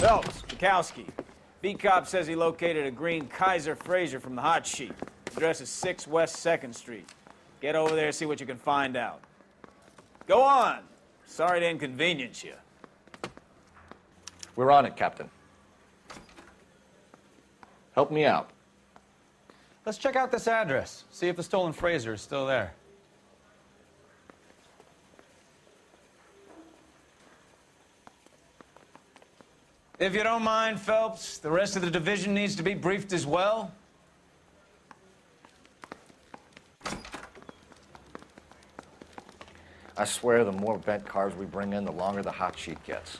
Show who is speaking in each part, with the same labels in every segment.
Speaker 1: Phelps, Bukowski. V-Cop says he located a green Kaiser Frazer from the hot sheet. Address is 6 West 2nd Street. Get over there, see what you can find out. Go on. Sorry to inconvenience you.
Speaker 2: We're on it, Captain. Help me out.
Speaker 3: Let's check out this address. See if the stolen Frazer is still there. If you don't mind, Phelps, the rest of the division needs to be briefed as well.
Speaker 2: I swear the more bent cars we bring in, the longer the hot sheet gets.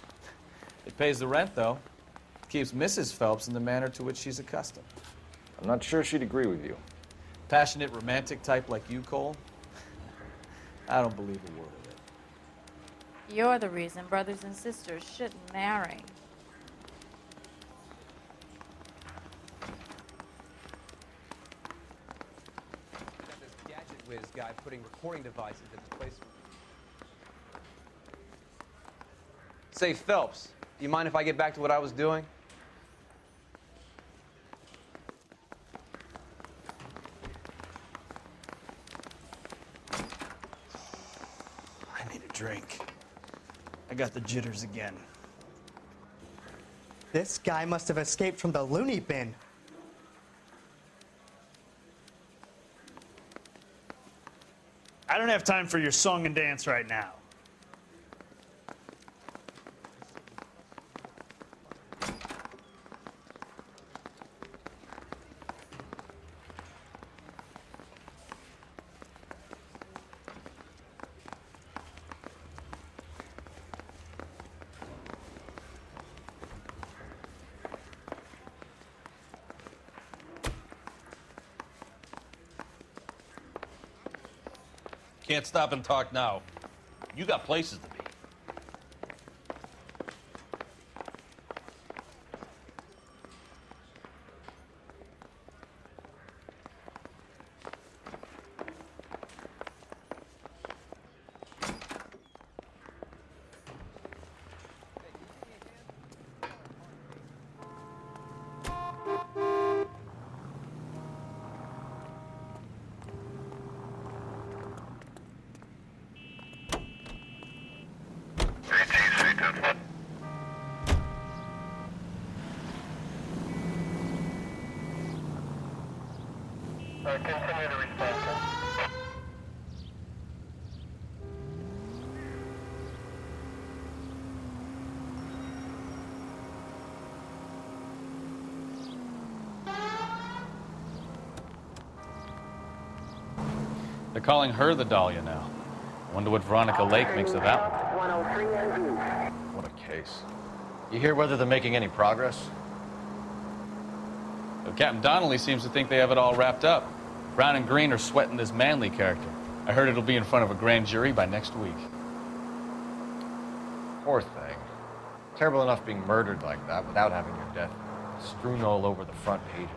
Speaker 3: It pays the rent, though. Keeps Mrs. Phelps in the manner to which she's accustomed.
Speaker 2: I'm not sure she'd agree with you.
Speaker 3: Passionate, romantic type like you, Cole? I don't believe a word of it.
Speaker 4: You're the reason brothers and sisters shouldn't marry.
Speaker 5: Got this gadget whiz guy putting recording devices in his place. Say, Phelps, do you mind if I get back to what I was doing?
Speaker 6: I need a drink. I got the jitters again.
Speaker 7: This guy must have escaped from the loony bin.
Speaker 6: I don't have time for your song and dance right now.
Speaker 8: Can't stop and talk now. You got places to be.
Speaker 9: Continue to respond.
Speaker 3: They're calling her the Dahlia now. Wonder what Veronica Lake makes of that one.
Speaker 9: 103
Speaker 2: What a case. You hear whether they're making any progress?
Speaker 3: Well, Captain Donnelly seems to think they have it all wrapped up. Brown and Green are sweating this Manley character. I heard it'll be in front of a grand jury by next week.
Speaker 2: Poor thing. Terrible enough being murdered like that without having your death strewn all over the front pages.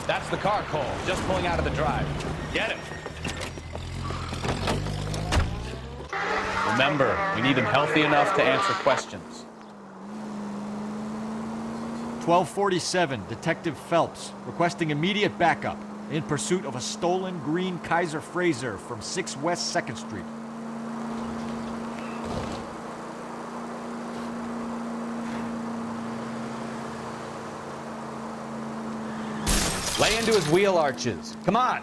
Speaker 3: That's the car, Cole, just pulling out of the drive. Get him. Remember, we need him healthy enough to answer questions.
Speaker 10: 1247, Detective Phelps, requesting immediate backup in pursuit of a stolen green Kaiser Frazer from 6 West 2nd Street.
Speaker 3: Lay into his wheel arches. Come on.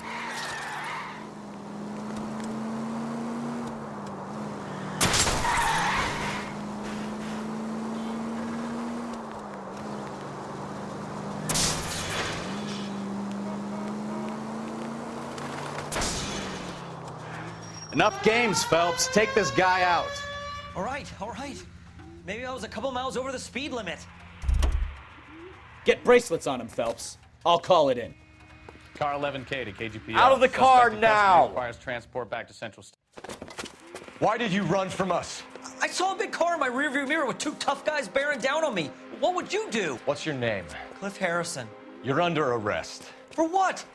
Speaker 3: Enough games, Phelps. Take this guy out.
Speaker 11: All right, all right. Maybe I was a couple miles over the speed limit.
Speaker 1: Get bracelets on him, Phelps. I'll call it in.
Speaker 3: Car 11K to KGPL.
Speaker 2: Out of the car
Speaker 3: Suspected
Speaker 2: now!
Speaker 3: passenger requires transport back to Central
Speaker 2: Why did you run from us?
Speaker 11: I saw a big car in my rearview mirror with two tough guys bearing down on me. What would you do?
Speaker 2: What's your name?
Speaker 11: Cliff Harrison.
Speaker 2: You're under arrest.
Speaker 11: For what?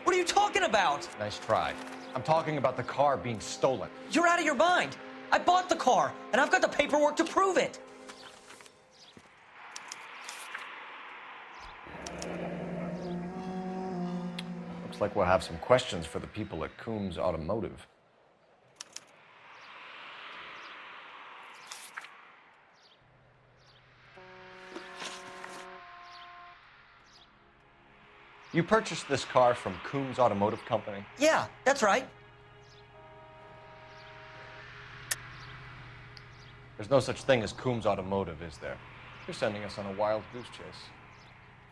Speaker 11: What are you talking about?
Speaker 2: Nice try. I'm talking about the car being stolen.
Speaker 11: You're out of your mind. I bought the car, and I've got the paperwork to prove it.
Speaker 2: Looks like we'll have some questions for the people at Coombs Automotive. You purchased this car from Coombs Automotive Company?
Speaker 11: Yeah, that's right.
Speaker 2: There's no such thing as Coombs Automotive, is there? You're sending us on a wild goose chase.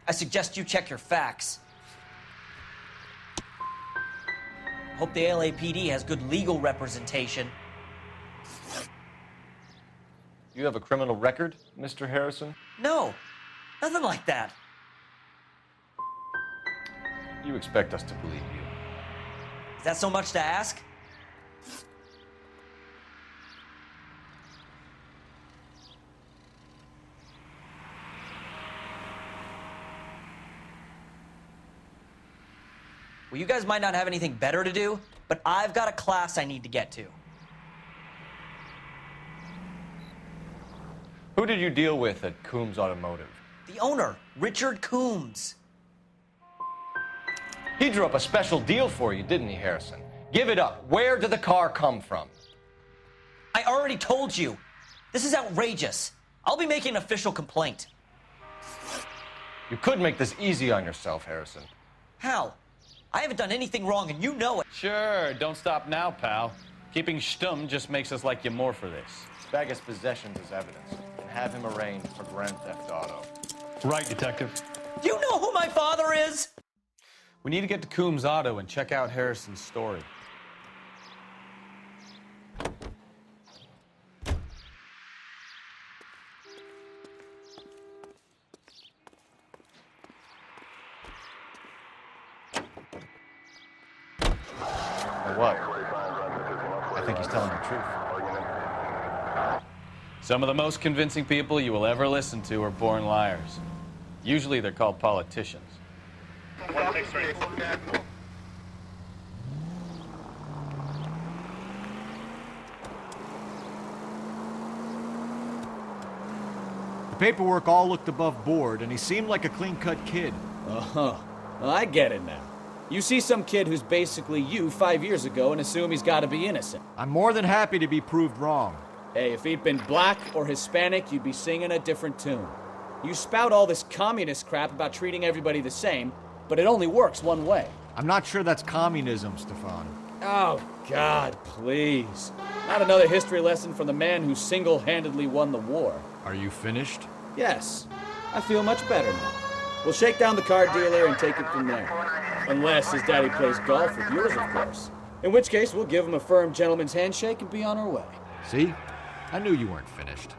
Speaker 11: I suggest you check your facts. Hope the LAPD has good legal representation.
Speaker 2: You have a criminal record, Mr. Harrison?
Speaker 11: No, nothing like that.
Speaker 2: You expect us to believe you.
Speaker 11: Is that so much to ask? Well, you guys might not have anything better to do, but I've got a class I need to get to.
Speaker 2: Who did you deal with at Coombs Automotive?
Speaker 11: The owner, Richard Coombs.
Speaker 2: He drew up a special deal for you, didn't he, Harrison? Give it up. Where did the car come from?
Speaker 11: I already told you. This is outrageous. I'll be making an official complaint.
Speaker 2: You could make this easy on yourself, Harrison.
Speaker 11: How? I haven't done anything wrong, and you know it.
Speaker 3: Sure, don't stop now, pal. Keeping stum just makes us like you more for this.
Speaker 2: Bag his possessions as evidence and have him arraigned for Grand Theft Auto.
Speaker 8: Right, Detective.
Speaker 11: Do you know who my father is?
Speaker 3: We need to get to Coombs Auto and check out Harrison's story.
Speaker 2: Or what? I think he's telling the truth.
Speaker 3: Some of the most convincing people you will ever listen to are born liars. Usually they're called politicians.
Speaker 10: The paperwork all looked above board, and he seemed like a clean-cut kid.
Speaker 1: Oh, well, I get it now. You see some kid who's basically you 5 years ago and assume he's got to be innocent.
Speaker 10: I'm more than happy to be proved wrong.
Speaker 1: Hey, if he'd been black or Hispanic, you'd be singing a different tune. You spout all this communist crap about treating everybody the same, but it only works one way.
Speaker 10: I'm not sure that's communism, Stefan.
Speaker 1: Oh, God, please. Not another history lesson from the man who single-handedly won the war.
Speaker 10: Are you finished?
Speaker 1: Yes, I feel much better now. We'll shake down the car dealer and take it from there. Unless his daddy plays golf with yours, of course. In which case, we'll give him a firm gentleman's handshake and be on our way.
Speaker 10: See? I knew you weren't finished.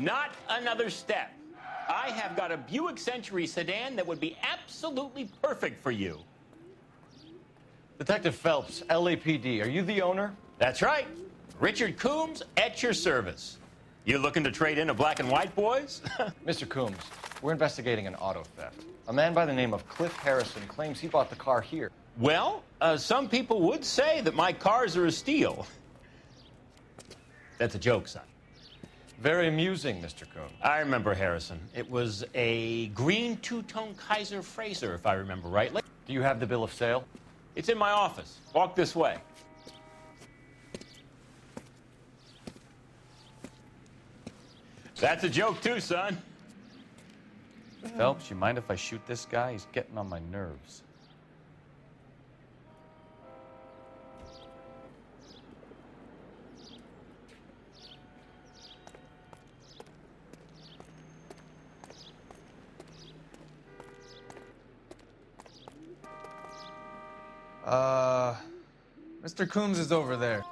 Speaker 12: Not another step. I have got a Buick Century sedan that would be absolutely perfect for you.
Speaker 2: Detective Phelps, LAPD, are you the owner?
Speaker 12: That's right. Richard Coombs at your service. You looking to trade in a black and white, boys?
Speaker 2: Mr. Coombs, we're investigating an auto theft. A man by the name of Cliff Harrison claims he bought the car here.
Speaker 12: Well, some people would say that my cars are a steal. That's a joke, son.
Speaker 2: Very amusing, Mr. Coon.
Speaker 12: I remember, Harrison. It was a green two-tone Kaiser Frazer, if I remember rightly.
Speaker 2: Do you have the bill of sale?
Speaker 12: It's in my office. Walk this way. That's a joke, too, son.
Speaker 3: Phelps, you mind if I shoot this guy? He's getting on my nerves.
Speaker 6: Mr. Coombs is over there.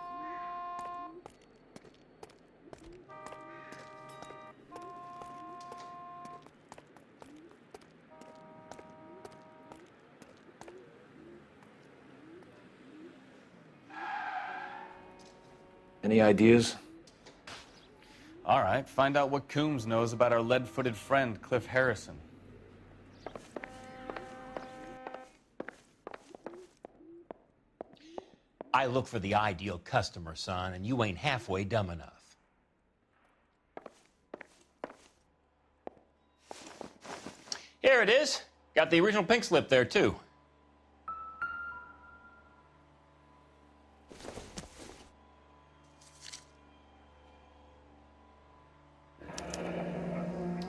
Speaker 1: Any ideas?
Speaker 3: All right, find out what Coombs knows about our lead-footed friend, Cliff Harrison.
Speaker 12: I look for the ideal customer, son, and you ain't halfway dumb enough. Here it is. Got the original pink slip there, too.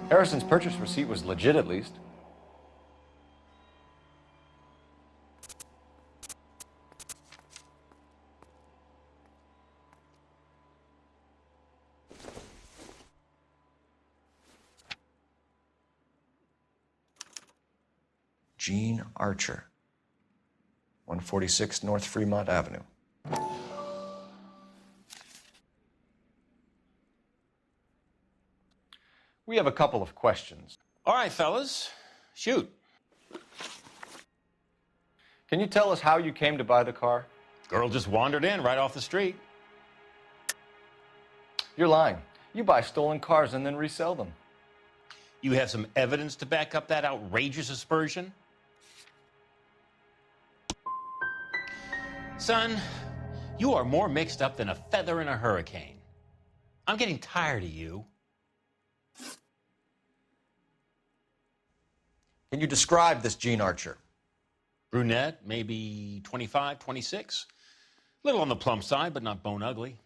Speaker 2: Harrison's purchase receipt was legit, at least. Gene Archer, 146 North Fremont Avenue. We have a couple of questions.
Speaker 12: All right, fellas. Shoot.
Speaker 2: Can you tell us how you came to buy the car?
Speaker 12: Girl just wandered in right off the street.
Speaker 2: You're lying. You buy stolen cars and then resell them.
Speaker 12: You have some evidence to back up that outrageous aspersion? Son, you are more mixed up than a feather in a hurricane. I'm getting tired of you.
Speaker 2: Can you describe this Gene Archer?
Speaker 12: Brunette, maybe 25, 26. Little on the plump side, but not bone ugly.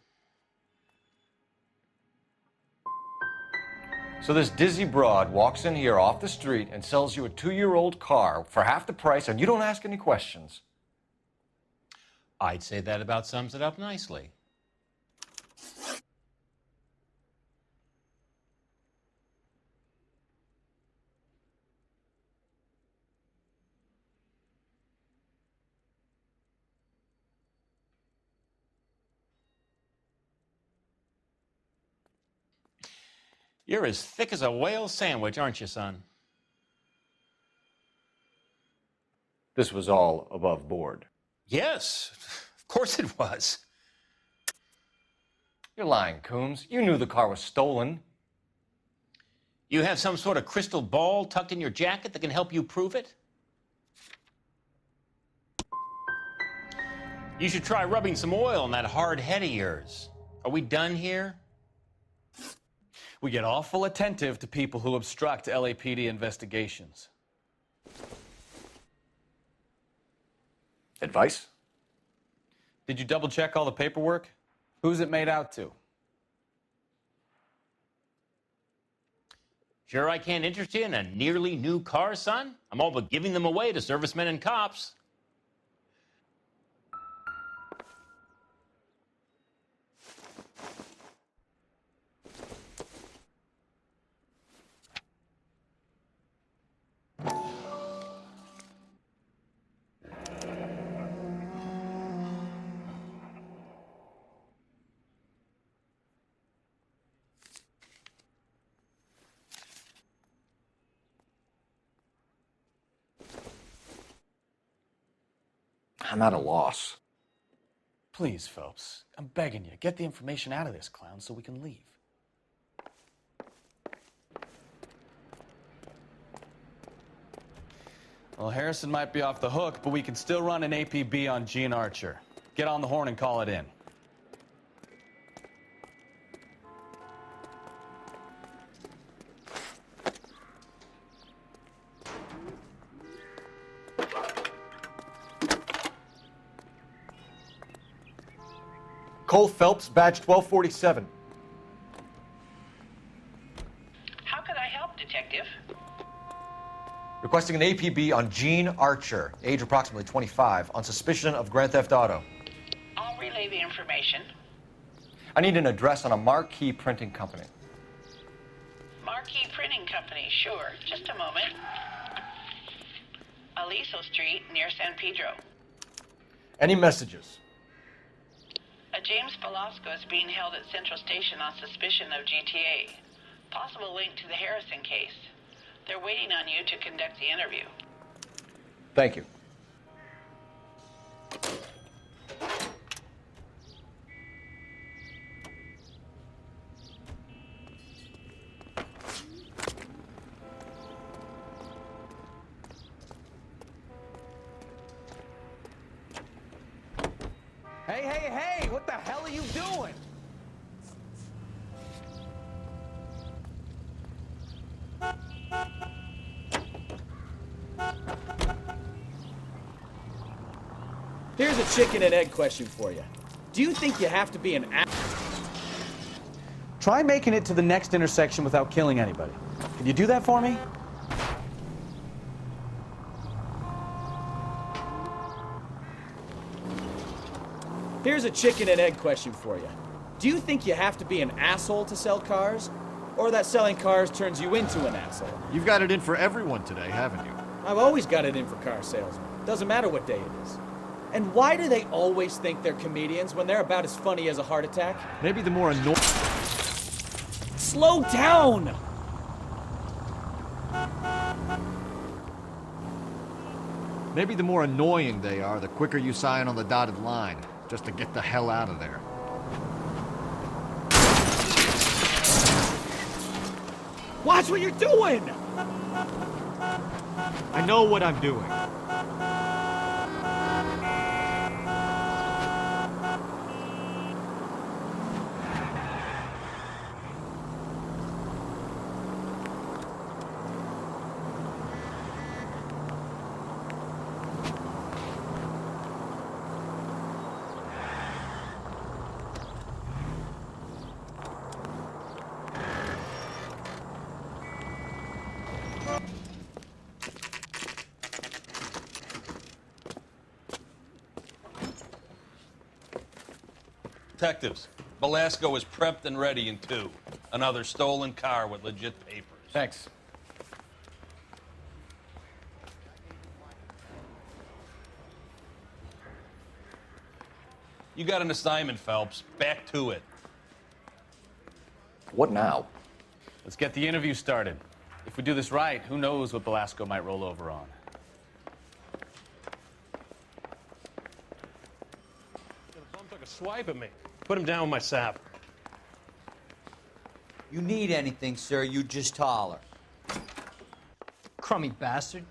Speaker 2: So this dizzy broad walks in here off the street and sells you a 2-year-old car for half the price, and you don't ask any questions.
Speaker 12: I'd say that about sums it up nicely. You're as thick as a whale sandwich, aren't you, son?
Speaker 2: This was all above board.
Speaker 12: Yes, of course it was.
Speaker 2: You're lying, Coombs. You knew the car was stolen.
Speaker 12: You have some sort of crystal ball tucked in your jacket that can help you prove it? You should try rubbing some oil on that hard head of yours. Are we done here?
Speaker 3: We get awful attentive to people who obstruct LAPD investigations.
Speaker 2: Advice?
Speaker 3: Did you double-check all the paperwork? Who's it made out to?
Speaker 12: Sure I can't interest you in a nearly new car, son? I'm all but giving them away to servicemen and cops.
Speaker 2: I'm at a loss.
Speaker 3: Please, Phelps, I'm begging you, get the information out of this clown so we can leave. Well, Harrison might be off the hook, but we can still run an APB on Gene Archer. Get on the horn and call it in.
Speaker 2: Cole Phelps, badge 1247.
Speaker 13: How can I help, Detective?
Speaker 2: Requesting an APB on Gene Archer, age approximately 25, on suspicion of Grand Theft Auto.
Speaker 13: I'll relay the information.
Speaker 2: I need an address on a Marquee Printing Company.
Speaker 13: Marquee Printing Company, sure. Just a moment. Aliso Street, near San Pedro.
Speaker 2: Any messages?
Speaker 13: A James Velasco is being held at Central Station on suspicion of GTA. Possible link to the Harrison case. They're waiting on you to conduct the interview.
Speaker 2: Thank you.
Speaker 5: Hey, what the hell are you doing?
Speaker 1: Here's a chicken and egg question for you. Do you think you have to be an
Speaker 6: Try making it to the next intersection without killing anybody. Can you do that for me?
Speaker 1: Here's a chicken and egg question for you. Do you think you have to be an asshole to sell cars? Or that selling cars turns you into an asshole?
Speaker 10: You've got it in for everyone today, haven't you?
Speaker 1: I've always got it in for car salesmen. Doesn't matter what day it is. And why do they always think they're comedians when they're about as funny as a heart attack?
Speaker 10: Maybe the more annoying...
Speaker 1: Slow down!
Speaker 10: Maybe the more annoying they are, the quicker you sign on the dotted line, just to get the hell out of there.
Speaker 1: Watch what you're doing!
Speaker 10: I know what I'm doing.
Speaker 8: Detectives, Velasco is prepped and ready in 2. Another stolen car with legit papers.
Speaker 2: Thanks.
Speaker 8: You got an assignment, Phelps. Back to it.
Speaker 2: What now?
Speaker 3: Let's get the interview started. If we do this right, who knows what Velasco might roll over on.
Speaker 12: Bum took a swipe at me. Put him down with my sap.
Speaker 14: You need anything, sir, you just holler. Crummy bastard.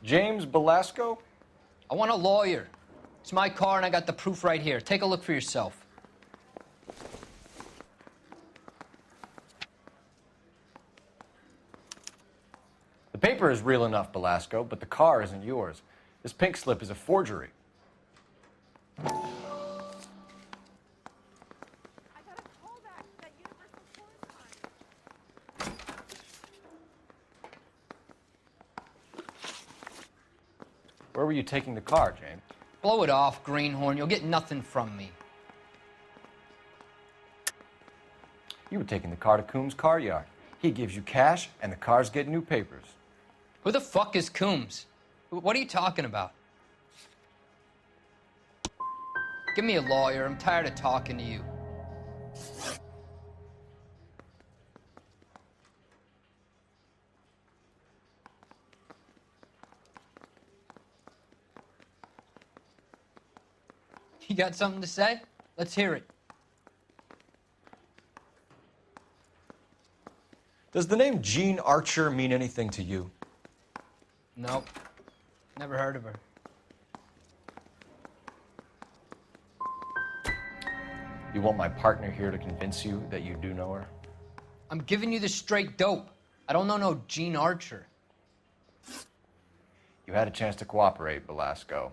Speaker 2: James Velasco?
Speaker 14: I want a lawyer. It's my car and I got the proof right here. Take a look for yourself.
Speaker 2: The paper is real enough, Velasco, but the car isn't yours. This pink slip is a forgery. Where were you taking the car, James?
Speaker 14: Blow it off, greenhorn. You'll get nothing from me.
Speaker 2: You were taking the car to Coombs' car yard. He gives you cash, and the cars get new papers.
Speaker 14: Who the fuck is Coombs? What are you talking about? Give me a lawyer. I'm tired of talking to you. You got something to say? Let's hear it.
Speaker 2: Does the name Gene Archer mean anything to you?
Speaker 14: Nope. Never heard of her.
Speaker 2: You want my partner here to convince you that you do know her?
Speaker 14: I'm giving you the straight dope. I don't know no Gene Archer.
Speaker 2: You had a chance to cooperate, Velasco.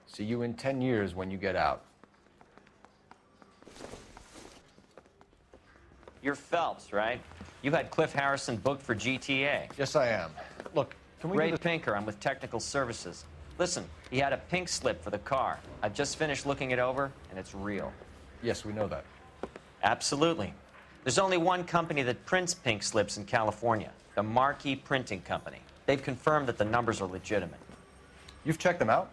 Speaker 2: See you in 10 years when you get out.
Speaker 11: You're Phelps, right? You had Cliff Harrison booked for GTA.
Speaker 2: Yes, I am. Look, can we
Speaker 11: Ray
Speaker 2: do this?
Speaker 11: Pinker, I'm with Technical Services. Listen, he had a pink slip for the car. I've just finished looking it over, and it's real.
Speaker 2: Yes, we know that.
Speaker 11: Absolutely. There's only one company that prints pink slips in California, the Marquee Printing Company. They've confirmed that the numbers are legitimate.
Speaker 2: You've checked them out?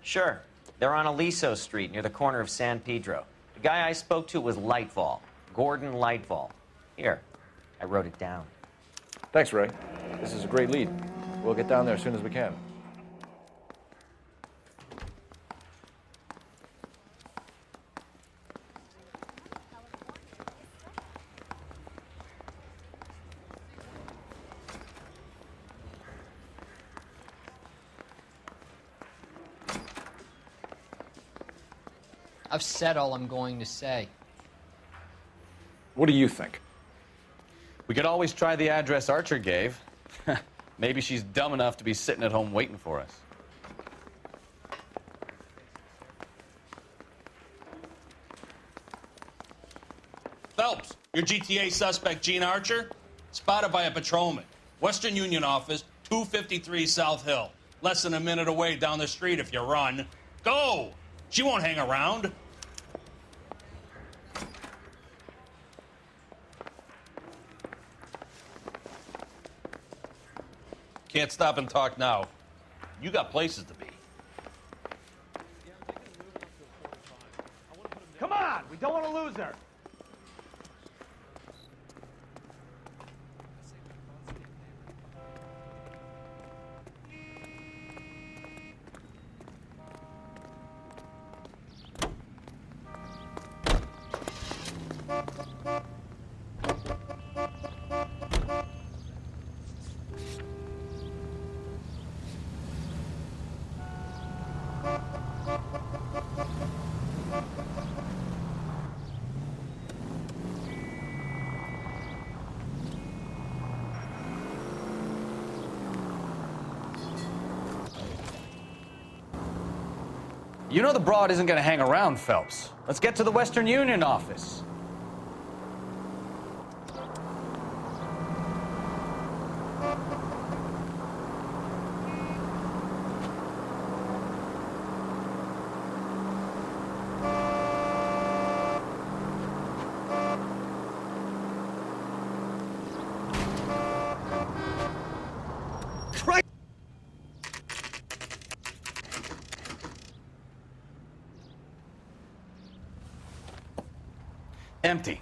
Speaker 11: Sure. They're on Aliso Street, near the corner of San Pedro. The guy I spoke to was Lightfall, Gordon Lightfall. Here, I wrote it down.
Speaker 2: Thanks, Ray. This is a great lead. We'll get down there as soon as we can.
Speaker 14: I've said all I'm going to say.
Speaker 2: What do you think?
Speaker 3: We could always try the address Archer gave. Maybe she's dumb enough to be sitting at home waiting for us.
Speaker 8: Phelps, your GTA suspect, Gene Archer, spotted by a patrolman. Western Union office, 253 South Hill. Less than a minute away down the street if you run. Go! She won't hang around. Can't stop and talk now. You got places to be.
Speaker 1: Come on! We don't want to lose her!
Speaker 3: You know the broad isn't going to hang around, Phelps. Let's get to the Western Union office. Empty.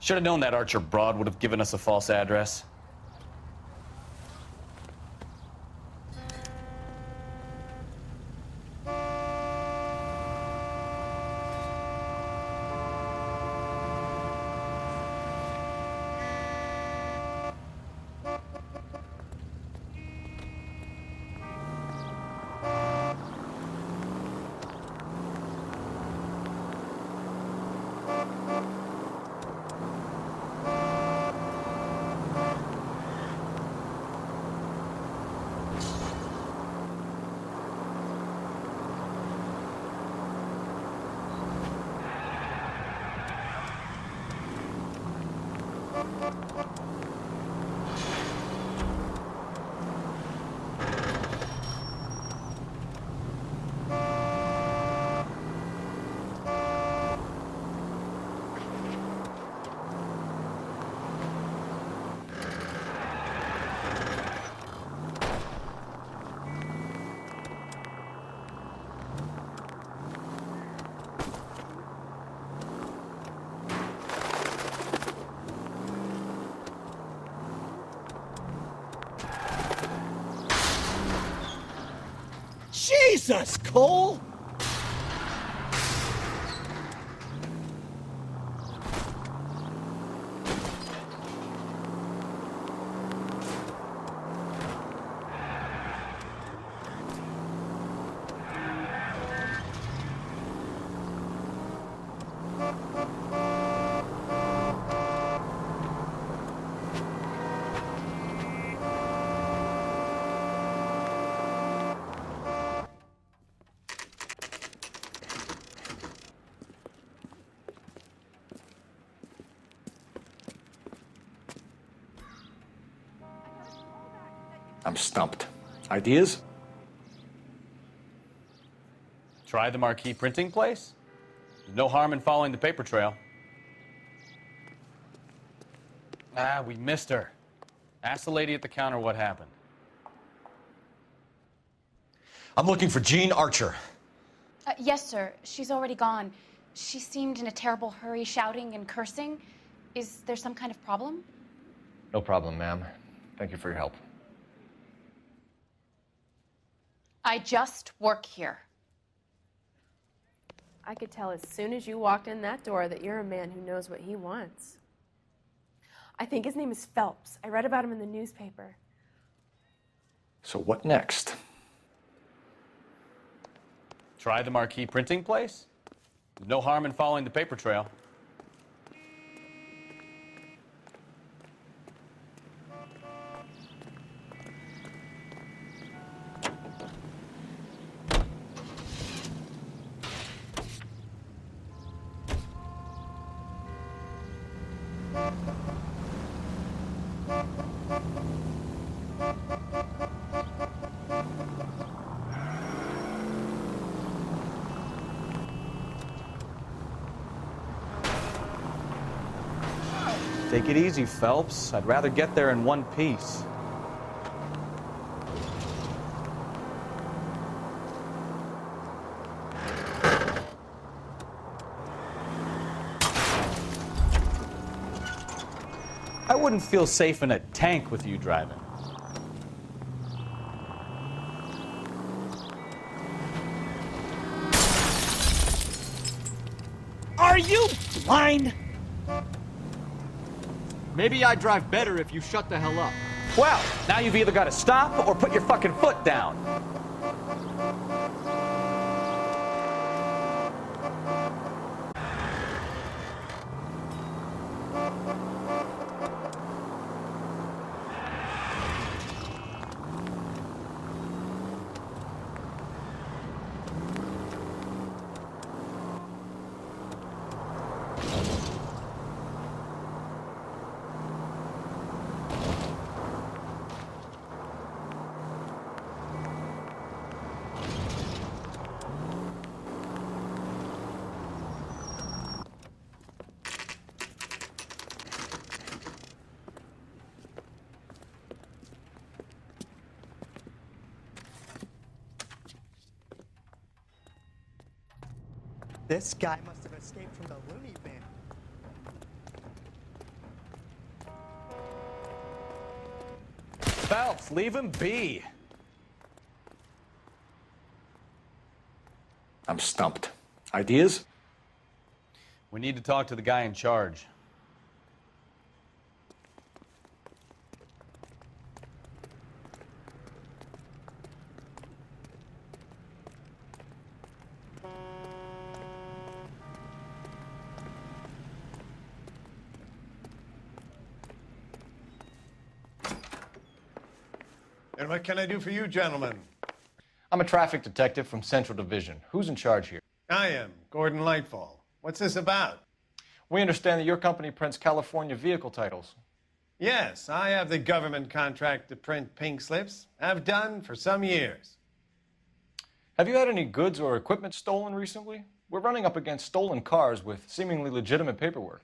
Speaker 3: Should have known that Archer broad would have given us a false address.
Speaker 6: Jesus, Cole! I'm stumped. Ideas?
Speaker 3: Try the marquee printing place? There's no harm in following the paper trail. Ah, we missed her. Ask the lady at the counter what happened.
Speaker 2: I'm looking for Jean Archer.
Speaker 15: Yes, sir. She's already gone. She seemed in a terrible hurry, shouting and cursing. Is there some kind of problem?
Speaker 2: No problem, ma'am. Thank you for your help.
Speaker 15: I just work here.
Speaker 16: I could tell as soon as you walked in that door that you're a man who knows what he wants. I think his name is Phelps. I read about him in the newspaper.
Speaker 6: So what next?
Speaker 3: Try the marquee printing place? There's no harm in following the paper trail.
Speaker 1: Take it easy, Phelps. I'd rather get there in one piece. I wouldn't feel safe in a tank with you driving.
Speaker 10: Are you blind? Maybe I drive better if you shut the hell up.
Speaker 1: Well, now you've either got to stop or put your fucking foot down.
Speaker 7: This guy must have escaped from the loony bin.
Speaker 1: Phelps, leave him be.
Speaker 6: I'm stumped. Ideas?
Speaker 3: We need to talk to the guy in charge.
Speaker 17: And what can I do for you, gentlemen?
Speaker 2: I'm a traffic detective from Central Division. Who's in charge here?
Speaker 17: I am, Gordon Lightfall. What's this about?
Speaker 2: We understand that your company prints California vehicle titles.
Speaker 17: Yes, I have the government contract to print pink slips. Have done for some years.
Speaker 2: Have you had any goods or equipment stolen recently? We're running up against stolen cars with seemingly legitimate paperwork.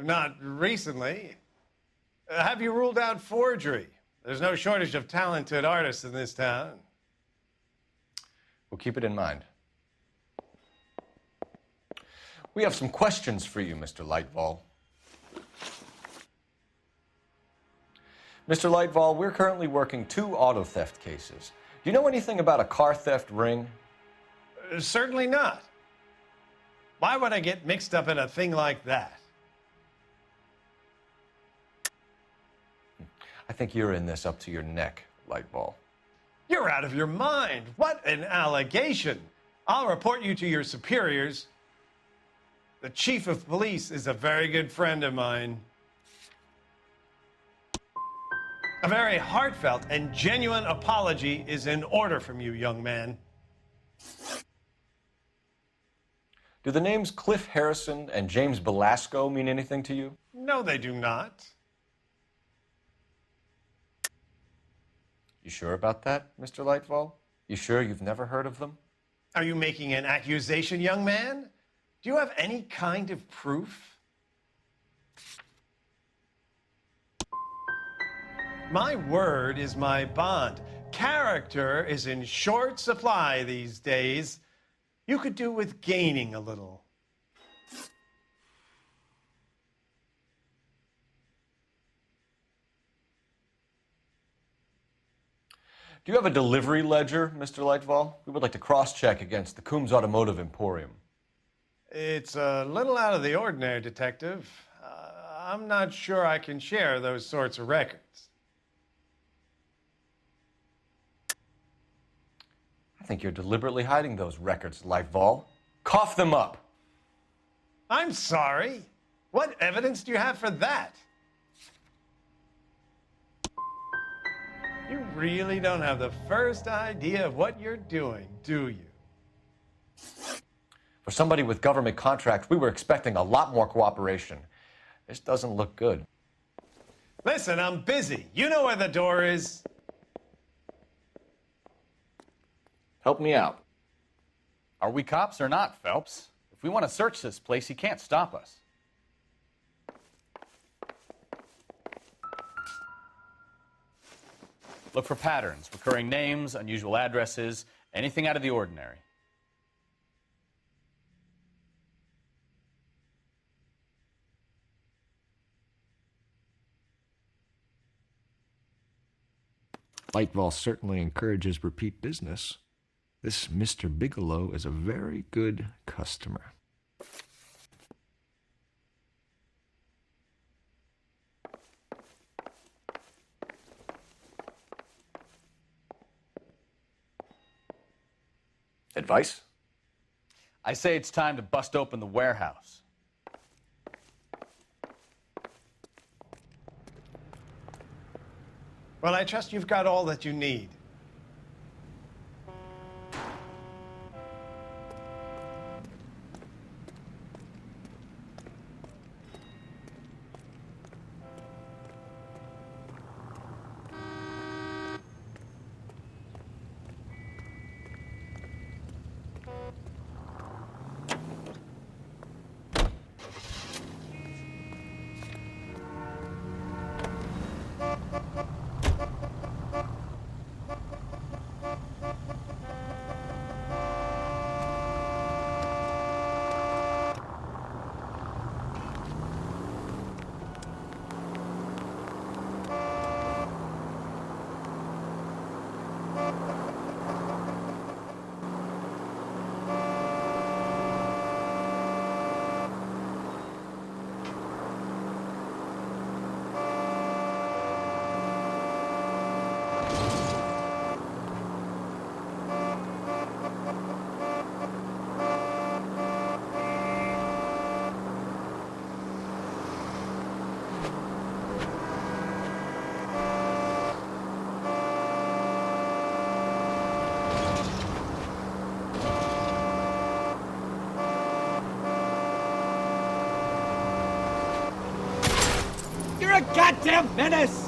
Speaker 17: Not recently. Have you ruled out forgery? There's no shortage of talented artists in this town.
Speaker 2: We'll keep it in mind. We have some questions for you, Mr. Lightfall. Mr. Lightfall, we're currently working 2 auto theft cases. Do you know anything about a car theft ring?
Speaker 17: Certainly not. Why would I get mixed up in a thing like that?
Speaker 2: I think you're in this up to your neck, Lightfall.
Speaker 17: You're out of your mind. What an allegation. I'll report you to your superiors. The chief of police is a very good friend of mine. A very heartfelt and genuine apology is in order from you, young man.
Speaker 2: Do the names Cliff Harrison and James Belasco mean anything to you?
Speaker 17: No, they do not.
Speaker 2: You sure about that, Mr. Lightfall? You sure you've never heard of them?
Speaker 17: Are you making an accusation, young man? Do you have any kind of proof? My word is my bond. Character is in short supply these days. You could do with gaining a little.
Speaker 2: Do you have a delivery ledger, Mr. Lightfall? We would like to cross-check against the Coombs Automotive Emporium.
Speaker 17: It's a little out of the ordinary, Detective. I'm not sure I can share those sorts of records.
Speaker 2: I think you're deliberately hiding those records, Lightfall. Cough them up!
Speaker 17: I'm sorry. What evidence do you have for that? You really don't have the first idea of what you're doing, do you?
Speaker 2: For somebody with government contracts, we were expecting a lot more cooperation. This doesn't look good.
Speaker 17: Listen, I'm busy. You know where the door is.
Speaker 2: Help me out.
Speaker 3: Are we cops or not, Phelps? If we want to search this place, he can't stop us. Look for patterns, recurring names, unusual addresses, anything out of the ordinary.
Speaker 10: Lightfall certainly encourages repeat business. This Mr. Bigelow is a very good customer.
Speaker 2: Advice?
Speaker 3: I say it's time to bust open the warehouse.
Speaker 17: Well, I trust you've got all that you need.
Speaker 10: You're a goddamn menace!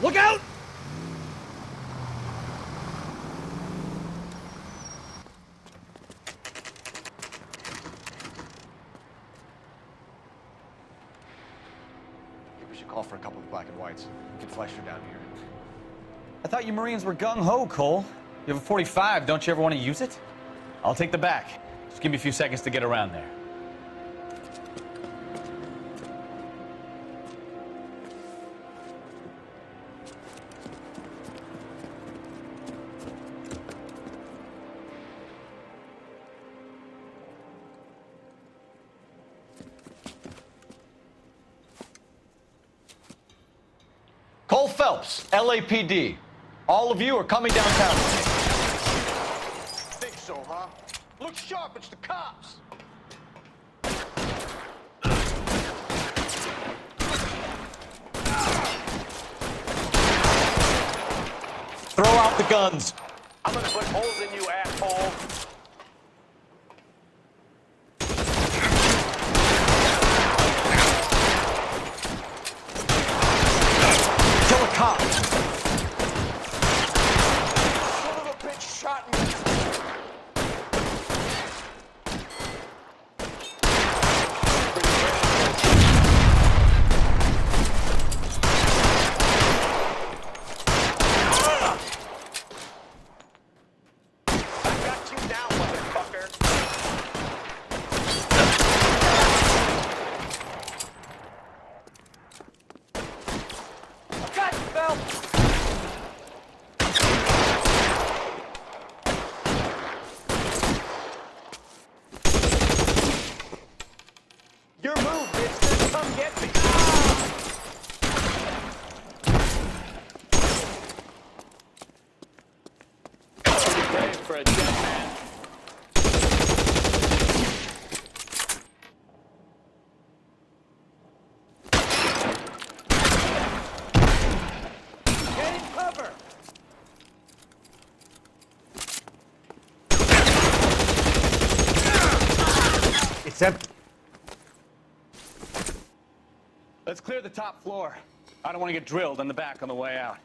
Speaker 10: Look out!
Speaker 2: We should call for a couple of black and whites. We can flash her down here.
Speaker 3: I thought you Marines were gung-ho, Cole. You have a 45, don't you ever want to use it? I'll take the back. Just give me a few seconds to get around there.
Speaker 2: Cole Phelps, LAPD. All of you are coming downtown with me.
Speaker 18: now. Look sharp, it's the cops.
Speaker 3: Throw out the guns.
Speaker 18: I'm gonna put holes in you, asshole.
Speaker 3: Kill a cop.
Speaker 18: Son of a bitch shot me.
Speaker 1: Your move, bitch. Come get me.
Speaker 12: Ready for a dead man.
Speaker 1: Get in cover.
Speaker 10: It's empty.
Speaker 3: Let's clear the top floor. I don't want to get drilled in the back on the way out.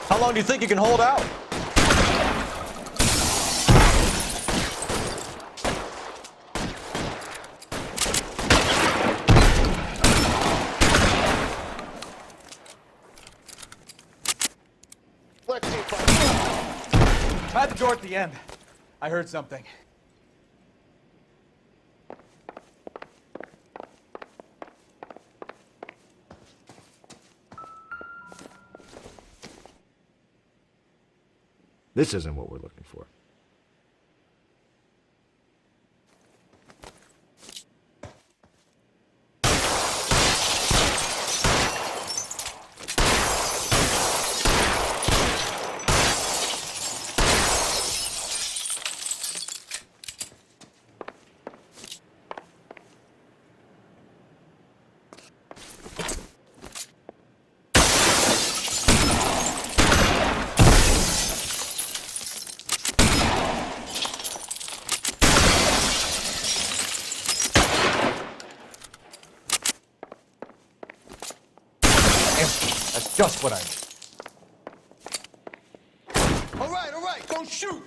Speaker 2: How long do you think you can hold out?
Speaker 18: Let's see if I
Speaker 3: Try the door at the end. I heard something.
Speaker 10: This isn't what we're looking for. That's just what I need.
Speaker 18: All right, don't shoot.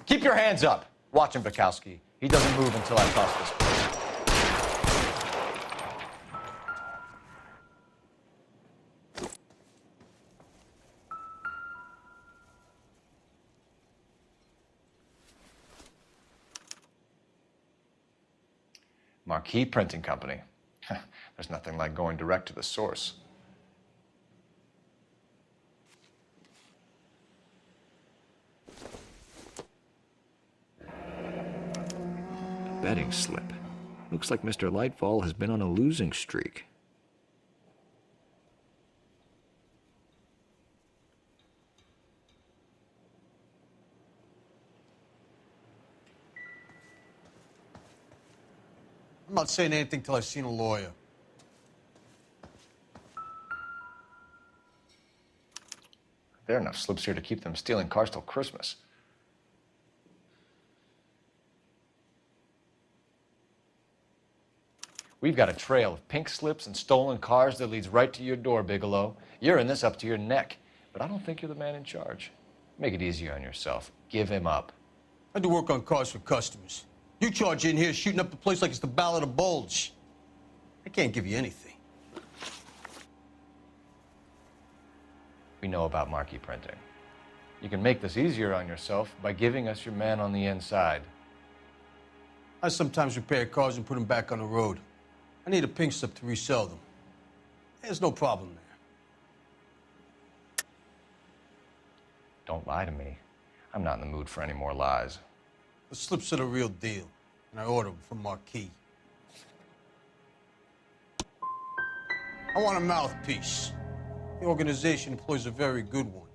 Speaker 2: Keep your hands up. Watch him, Bukowski. He doesn't move until I toss this place. Marquee Printing Company. There's nothing like going direct to the source.
Speaker 10: Betting slip. Looks like Mr. Lightfall has been on a losing streak.
Speaker 6: I'm not saying anything till I've seen a lawyer.
Speaker 2: There are enough slips here to keep them stealing cars till Christmas. We've got a trail of pink slips and stolen cars that leads right to your door, Bigelow. You're in this up to your neck, but I don't think you're the man in charge. Make it easier on yourself. Give him up.
Speaker 6: I do work on cars for customers. You charge in here shooting up the place like it's the Ballad of Bulge. I can't give you anything.
Speaker 2: We know about marquee printing. You can make this easier on yourself by giving us your man on the inside.
Speaker 6: I sometimes repair cars and put them back on the road. I need a pink slip to resell them. There's no problem there.
Speaker 2: Don't lie to me. I'm not in the mood for any more lies.
Speaker 6: The slips are the real deal, and I order them from Marquee. I want a mouthpiece. The organization employs a very good one.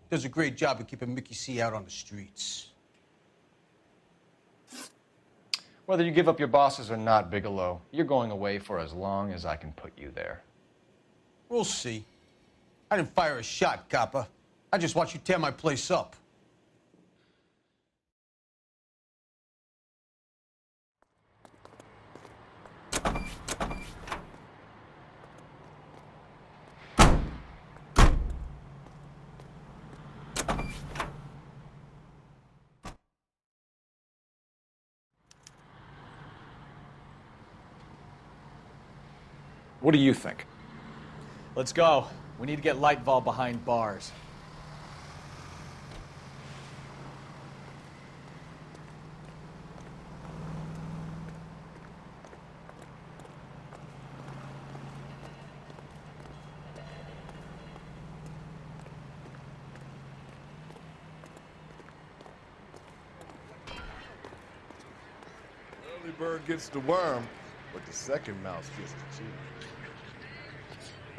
Speaker 6: Does a great job of keeping Mickey C out on the streets.
Speaker 2: Whether you give up your bosses or not, Bigelow, you're going away for as long as I can put you there.
Speaker 6: We'll see. I didn't fire a shot, copper. I just watched you tear my place up.
Speaker 2: What do you think?
Speaker 3: Let's go. We need to get Lightval behind bars.
Speaker 19: Early bird gets the worm, but the second mouse gets the cheese.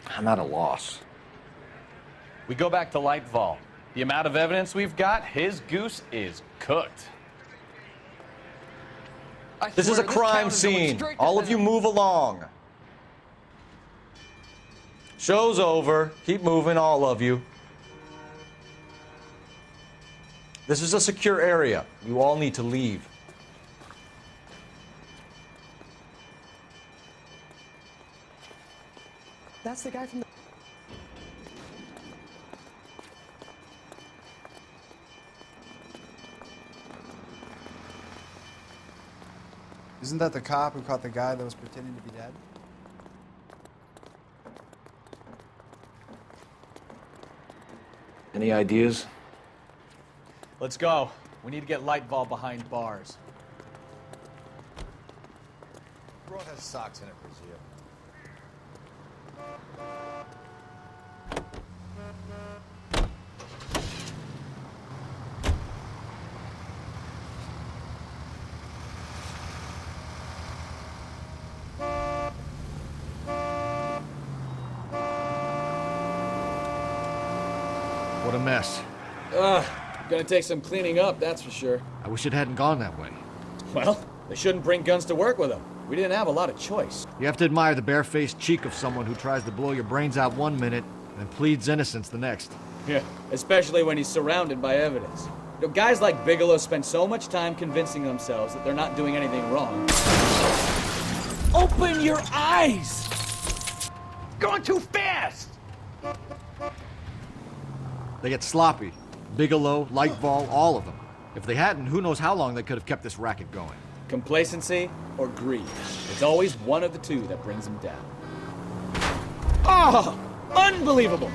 Speaker 2: I'm at a loss.
Speaker 3: We go back to Lightval. The amount of evidence we've got, his goose is cooked.
Speaker 2: This is a crime scene. All of you move along. Show's over. Keep moving, all of you. This is a secure area. You all need to leave.
Speaker 7: That's the guy from the...
Speaker 20: Isn't that the cop who caught the guy that was pretending to be dead?
Speaker 2: Any ideas?
Speaker 3: Let's go. We need to get Lightval behind bars.
Speaker 20: Broad has socks in it for you.
Speaker 10: What a mess.
Speaker 3: Gonna take some cleaning up, that's for sure.
Speaker 10: I wish it hadn't gone that way.
Speaker 3: Well, they shouldn't bring guns to work with them. We didn't have a lot of choice.
Speaker 10: You have to admire the barefaced cheek of someone who tries to blow your brains out one minute and pleads innocence the next.
Speaker 3: Yeah, especially when he's surrounded by evidence. You know, guys like Bigelow spend so much time convincing themselves that they're not doing anything wrong. Open your eyes! Going too fast!
Speaker 10: They get sloppy. Bigelow, Lightval, all of them. If they hadn't, who knows how long they could have kept this racket going.
Speaker 3: Complacency or greed. It's always one of the two that brings them down. Oh! Unbelievable!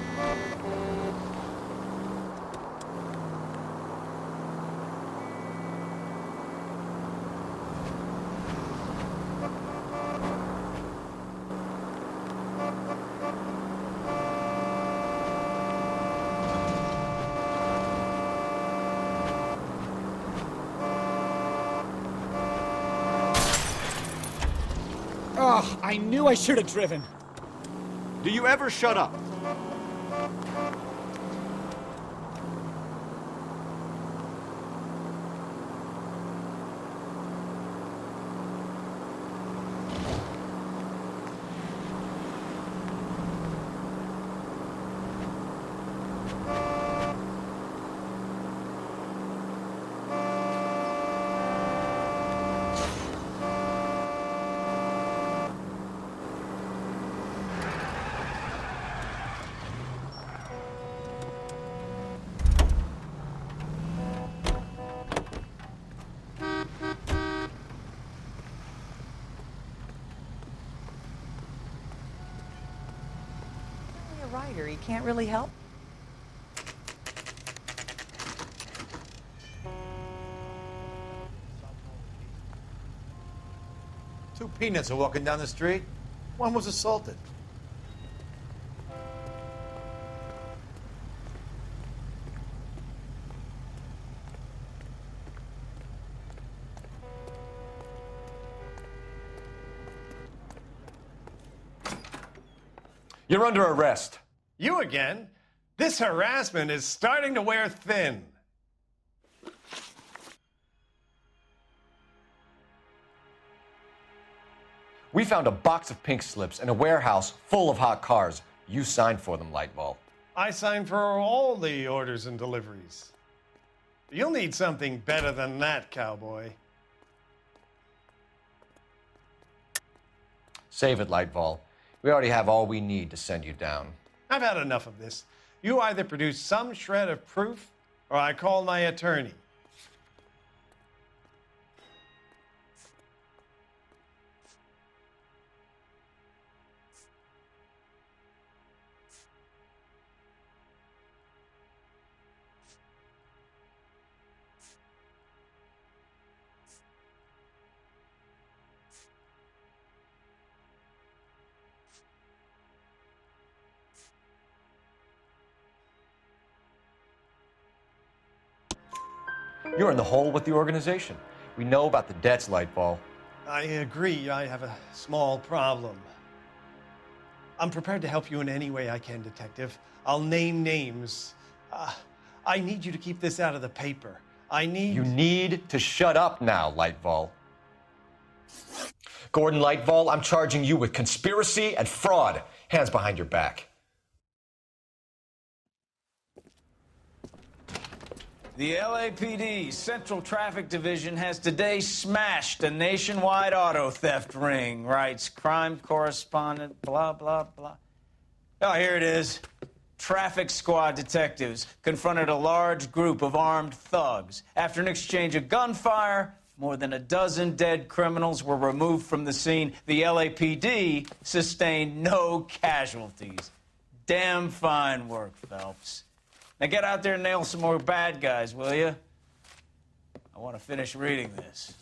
Speaker 3: Oh, I knew I should have driven.
Speaker 10: Do you ever shut up?
Speaker 21: Rider, he can't really help.
Speaker 20: Two peanuts are walking down the street. One was assaulted.
Speaker 2: You're under arrest.
Speaker 17: You again? This harassment is starting to wear thin.
Speaker 2: We found a box of pink slips in a warehouse full of hot cars. You signed for them, Lightball.
Speaker 17: I signed for all the orders and deliveries. You'll need something better than that, cowboy.
Speaker 2: Save it, Lightball. We already have all we need to send you down.
Speaker 17: I've had enough of this. You either produce some shred of proof, or I call my attorney.
Speaker 2: You're in the hole with the organization. We know about the debts, Lightball.
Speaker 17: I agree. I have a small problem. I'm prepared to help you in any way I can, Detective. I'll name names. I need you to keep this out of the paper.
Speaker 2: You need to shut up now, Lightball. Gordon Lightball, I'm charging you with conspiracy and fraud. Hands behind your back.
Speaker 1: The LAPD Central Traffic Division has today smashed a nationwide auto theft ring, writes crime correspondent, blah, blah, blah. Oh, here it is. Traffic squad detectives confronted a large group of armed thugs. After an exchange of gunfire, more than a dozen dead criminals were removed from the scene. The LAPD sustained no casualties. Damn fine work, Phelps. Now get out there and nail some more bad guys, will you? I want to finish reading this.